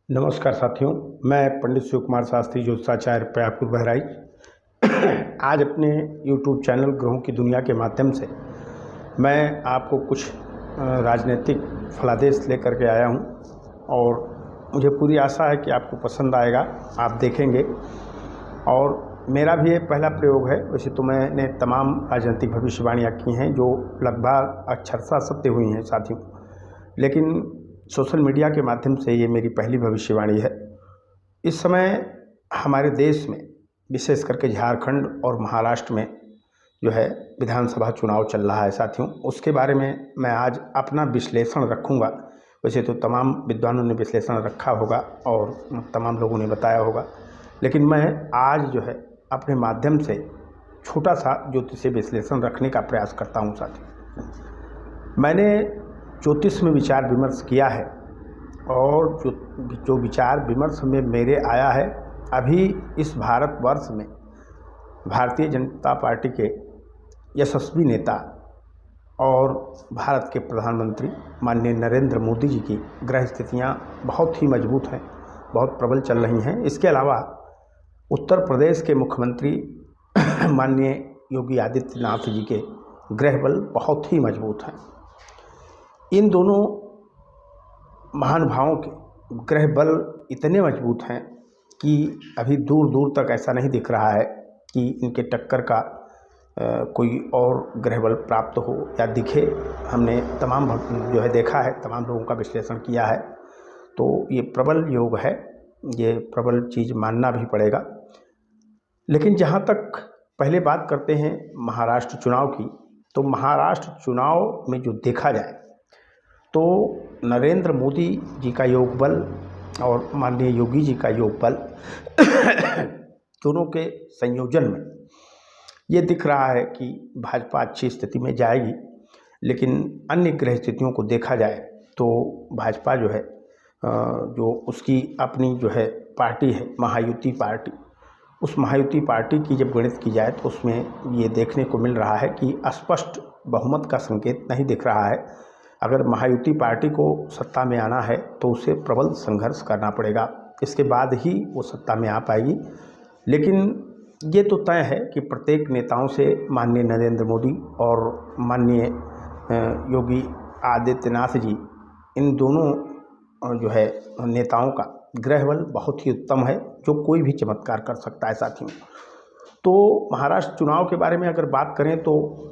नमस्कार साथियों, मैं पंडित शिव कुमार शास्त्री ज्योतिषाचार्य प्रयागपुर बहराइच आज अपने YouTube चैनल ग्रहों की दुनिया के माध्यम से मैं आपको कुछ राजनीतिक फलादेश लेकर के आया हूं और मुझे पूरी आशा है कि आपको पसंद आएगा, आप देखेंगे। और मेरा भी ये पहला प्रयोग है। वैसे तो मैंने तमाम राजनीतिक भविष्यवाणियाँ की हैं जो लगभग अक्षरशः सत्य हुई हैं साथियों, लेकिन सोशल मीडिया के माध्यम से ये मेरी पहली भविष्यवाणी है। इस समय हमारे देश में विशेष करके झारखंड और महाराष्ट्र में जो है विधानसभा चुनाव चल रहा है साथियों, उसके बारे में मैं आज अपना विश्लेषण रखूँगा। वैसे तो तमाम विद्वानों ने विश्लेषण रखा होगा और तमाम लोगों ने बताया होगा, लेकिन मैं आज जो है अपने माध्यम से छोटा सा ज्योतिषीय विश्लेषण रखने का प्रयास करता हूँ साथियों। मैंने ज्योतिष में विचार विमर्श किया है और जो विचार विमर्श में मेरे आया है, अभी इस भारतवर्ष में भारतीय जनता पार्टी के यशस्वी नेता और भारत के प्रधानमंत्री माननीय नरेंद्र मोदी जी की ग्रह स्थितियाँ बहुत ही मजबूत हैं, बहुत प्रबल चल रही हैं। इसके अलावा उत्तर प्रदेश के मुख्यमंत्री माननीय योगी आदित्यनाथ जी के ग्रह बल बहुत ही मजबूत हैं। इन दोनों महानुभावों के ग्रह बल इतने मजबूत हैं कि अभी दूर दूर तक ऐसा नहीं दिख रहा है कि इनके टक्कर का कोई और ग्रह बल प्राप्त हो या दिखे। हमने तमाम जो है देखा है, तमाम लोगों का विश्लेषण किया है, तो ये प्रबल योग है, ये प्रबल चीज़ मानना भी पड़ेगा। लेकिन जहाँ तक पहले बात करते हैं महाराष्ट्र चुनाव की, तो महाराष्ट्र चुनाव में जो देखा जाए तो नरेंद्र मोदी जी का योग बल और माननीय योगी जी का योग बल दोनों के संयोजन में ये दिख रहा है कि भाजपा अच्छी स्थिति में जाएगी। लेकिन अन्य ग्रह स्थितियों को देखा जाए तो भाजपा जो है जो उसकी अपनी जो है पार्टी है महायुति पार्टी, उस महायुति पार्टी की जब गणित की जाए तो उसमें ये देखने को मिल रहा है कि स्पष्ट बहुमत का संकेत नहीं दिख रहा है। अगर महायुति पार्टी को सत्ता में आना है तो उसे प्रबल संघर्ष करना पड़ेगा, इसके बाद ही वो सत्ता में आ पाएगी। लेकिन ये तो तय है कि प्रत्येक नेताओं से माननीय नरेंद्र मोदी और माननीय योगी आदित्यनाथ जी, इन दोनों जो है नेताओं का ग्रह बल बहुत ही उत्तम है, जो कोई भी चमत्कार कर सकता है साथियों। तो महाराष्ट्र चुनाव के बारे में अगर बात करें तो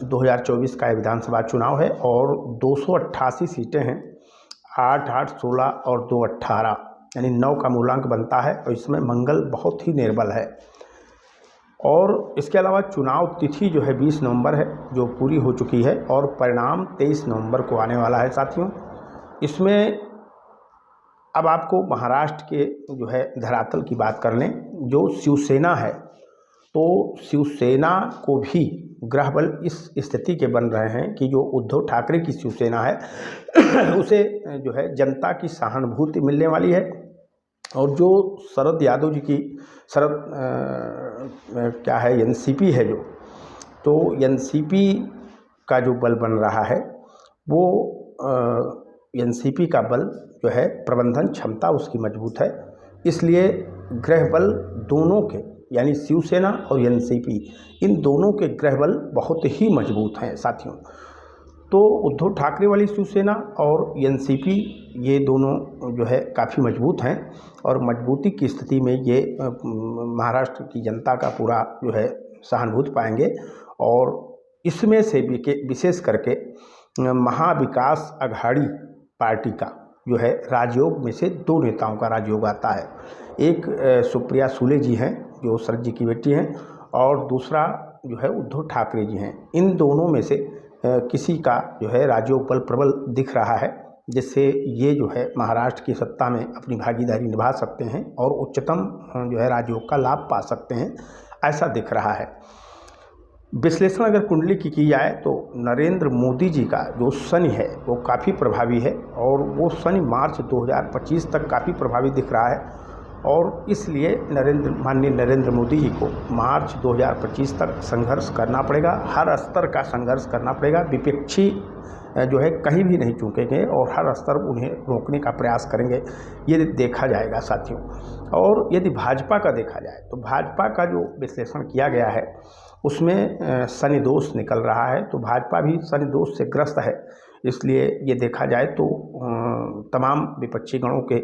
2024 का विधानसभा चुनाव है और 288 सीटें हैं, 8, 8, 16 और 2, 18 यानी 9 का मूलांक बनता है और इसमें मंगल बहुत ही निर्बल है। और इसके अलावा चुनाव तिथि जो है 20 नवंबर है, जो पूरी हो चुकी है, और परिणाम 23 नवंबर को आने वाला है साथियों। इसमें अब आपको महाराष्ट्र के जो है धरातल की बात कर लें, जो शिवसेना है, तो शिवसेना को भी ग्रह बल इस स्थिति के बन रहे हैं कि जो उद्धव ठाकरे की शिवसेना है उसे जो है जनता की सहानुभूति मिलने वाली है। और जो शरद यादव जी की क्या है एनसीपी है जो, तो एनसीपी का जो बल बन रहा है वो एनसीपी का बल जो है प्रबंधन क्षमता उसकी मजबूत है। इसलिए ग्रह बल दोनों के यानी शिवसेना और एनसीपी, इन दोनों के ग्रह बल बहुत ही मजबूत हैं साथियों। तो उद्धव ठाकरे वाली शिवसेना और एनसीपी ये दोनों जो है काफ़ी मजबूत हैं और मजबूती की स्थिति में ये महाराष्ट्र की जनता का पूरा जो है सहानुभूति पाएंगे। और इसमें से भी विशेष करके महाविकास अघाड़ी पार्टी का जो है राजयोग में से 2 नेताओं का राजयोग आता है। एक सुप्रिया सुले जी हैं जो शरद जी की बेटी हैं, और दूसरा जो है उद्धव ठाकरे जी हैं। इन दोनों में से किसी का जो है राजयोग बल प्रबल दिख रहा है, जिससे ये जो है महाराष्ट्र की सत्ता में अपनी भागीदारी निभा सकते हैं और उच्चतम जो है राजयोग का लाभ पा सकते हैं, ऐसा दिख रहा है। विश्लेषण अगर कुंडली की जाए तो नरेंद्र मोदी जी का जो शनि है वो काफ़ी प्रभावी है और वो शनि मार्च 2025 तक काफ़ी प्रभावी दिख रहा है। और इसलिए माननीय नरेंद्र मोदी जी को मार्च 2025 तक संघर्ष करना पड़ेगा, हर स्तर का संघर्ष करना पड़ेगा। विपक्षी जो है कहीं भी नहीं चूकेंगे और हर स्तर उन्हें रोकने का प्रयास करेंगे, ये देखा जाएगा साथियों। और यदि भाजपा का देखा जाए तो भाजपा का जो विश्लेषण किया गया है उसमें शनि दोष निकल रहा है, तो भाजपा भी शनि दोष से ग्रस्त है। इसलिए ये देखा जाए तो तमाम विपक्षी गणों के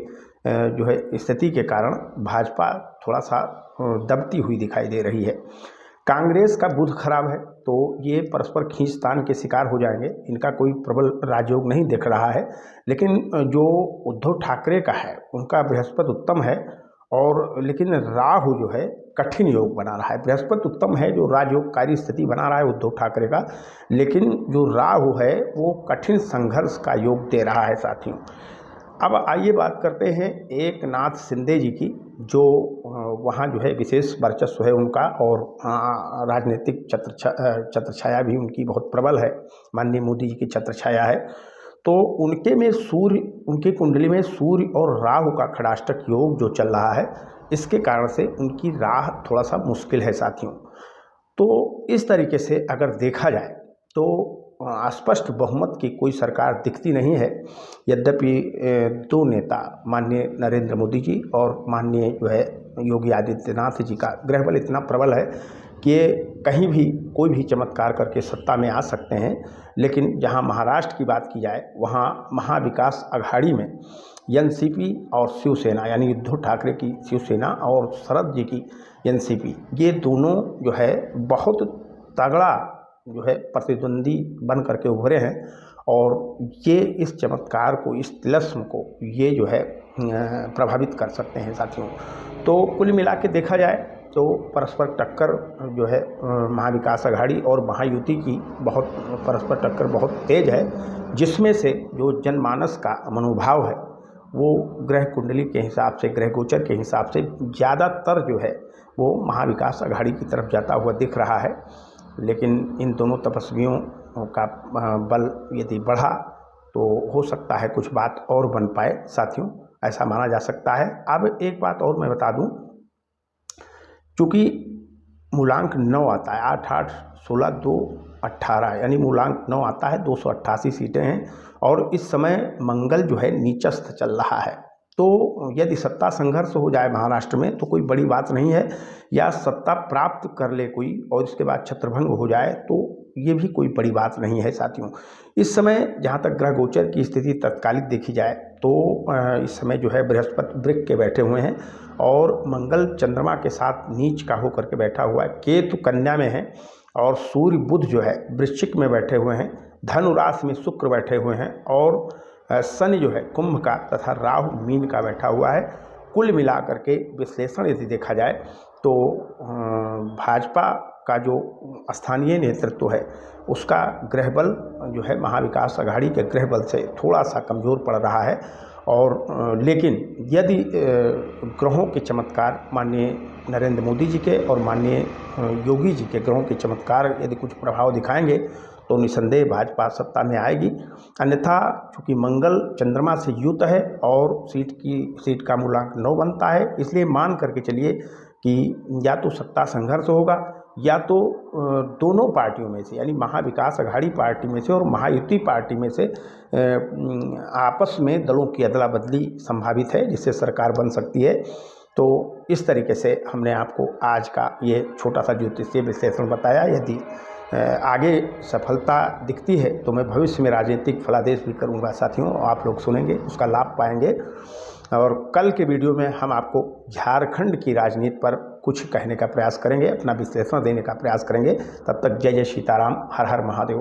जो है स्थिति के कारण भाजपा थोड़ा सा दबती हुई दिखाई दे रही है। कांग्रेस का बुध खराब है, तो ये परस्पर खींचतान के शिकार हो जाएंगे। इनका कोई प्रबल राजयोग नहीं दिख रहा है, लेकिन जो उद्धव ठाकरे का है उनका बृहस्पति उत्तम है, और लेकिन राहु जो है कठिन योग बना रहा है। बृहस्पति उत्तम है जो राजयोगकारी स्थिति बना रहा है उद्धव ठाकरे का, लेकिन जो राहु है वो कठिन संघर्ष का योग दे रहा है साथियों। अब आइए बात करते हैं एकनाथ शिंदे जी की, जो वहाँ जो है विशेष वर्चस्व है उनका, और राजनीतिक छत्रछाया भी उनकी बहुत प्रबल है, माननीय मोदी जी की छत्रछाया है। तो उनके में सूर्य, उनकी कुंडली में सूर्य और राहु का खड़ाष्टक योग जो चल रहा है, इसके कारण से उनकी राह थोड़ा सा मुश्किल है साथियों। तो इस तरीके से अगर देखा जाए तो स्पष्ट बहुमत की कोई सरकार दिखती नहीं है। यद्यपि दो नेता माननीय नरेंद्र मोदी जी और माननीय जो है योगी आदित्यनाथ जी का ग्रहबल इतना प्रबल है कि कहीं भी कोई भी चमत्कार करके सत्ता में आ सकते हैं। लेकिन जहां महाराष्ट्र की बात की जाए वहां महाविकास अघाड़ी में एनसीपी और शिवसेना, यानी उद्धव ठाकरे की शिवसेना और शरद जी की एनसीपी, ये दोनों जो है बहुत तगड़ा जो है प्रतिद्वंदी बन करके उभरे हैं, और ये इस चमत्कार को, इस तिलस्म को ये जो है प्रभावित कर सकते हैं साथियों। तो कुल मिला के देखा जाए तो परस्पर टक्कर जो है महाविकास अघाड़ी और महायुति की बहुत परस्पर टक्कर बहुत तेज है, जिसमें से जो जनमानस का मनोभाव है वो ग्रह कुंडली के हिसाब से, ग्रह गोचर के हिसाब से ज़्यादातर जो है वो महाविकास अघाड़ी की तरफ जाता हुआ दिख रहा है। लेकिन इन दोनों तपस्वियों का बल यदि बढ़ा तो हो सकता है कुछ बात और बन पाए साथियों, ऐसा माना जा सकता है। अब एक बात और मैं बता दूं, चूँकि मूलांक 9 आता है, 8 8 16 2 18, यानी मूलांक 9 आता है, 288 सीटें हैं, और इस समय मंगल जो है नीचस्थ चल रहा है। तो यदि सत्ता संघर्ष हो जाए महाराष्ट्र में तो कोई बड़ी बात नहीं है, या सत्ता प्राप्त कर ले कोई और इसके बाद छत्रभंग हो जाए तो ये भी कोई बड़ी बात नहीं है साथियों। इस समय जहाँ तक ग्रह गोचर की स्थिति तत्कालिक देखी जाए तो इस समय जो है बृहस्पति वृक्क के बैठे हुए हैं, और मंगल चंद्रमा के साथ नीच का होकर के बैठा हुआ है, केतु कन्या में है, और सूर्य बुध जो है वृश्चिक में बैठे हुए हैं, धनु राशि में शुक्र बैठे हुए हैं, और शनि जो है कुंभ का तथा राहु मीन का बैठा हुआ है। कुल मिलाकर के विश्लेषण यदि देखा जाए तो भाजपा का जो स्थानीय नेतृत्व है उसका ग्रहबल जो है महाविकास अघाड़ी के ग्रहबल से थोड़ा सा कमज़ोर पड़ रहा है। और लेकिन यदि ग्रहों के चमत्कार, माननीय नरेंद्र मोदी जी के और माननीय योगी जी के ग्रहों के चमत्कार यदि कुछ प्रभाव दिखाएंगे तो निसंदेह भाजपा सत्ता में आएगी। अन्यथा चूँकि मंगल चंद्रमा से युत है और सीट का मूलांक 9 बनता है, इसलिए मान करके चलिए कि या तो सत्ता संघर्ष होगा, या तो दोनों पार्टियों में से, यानी महाविकास अघाड़ी पार्टी में से और महायुति पार्टी में से आपस में दलों की अदला बदली संभावित है, जिससे सरकार बन सकती है। तो इस तरीके से हमने आपको आज का ये छोटा सा ज्योतिषीय विश्लेषण बताया। यदि आगे सफलता दिखती है तो मैं भविष्य में राजनीतिक फलादेश भी करूंगा साथियों, आप लोग सुनेंगे, उसका लाभ पाएंगे। और कल के वीडियो में हम आपको झारखंड की राजनीति पर कुछ कहने का प्रयास करेंगे, अपना विश्लेषण देने का प्रयास करेंगे। तब तक जय जय सीताराम, हर हर महादेव।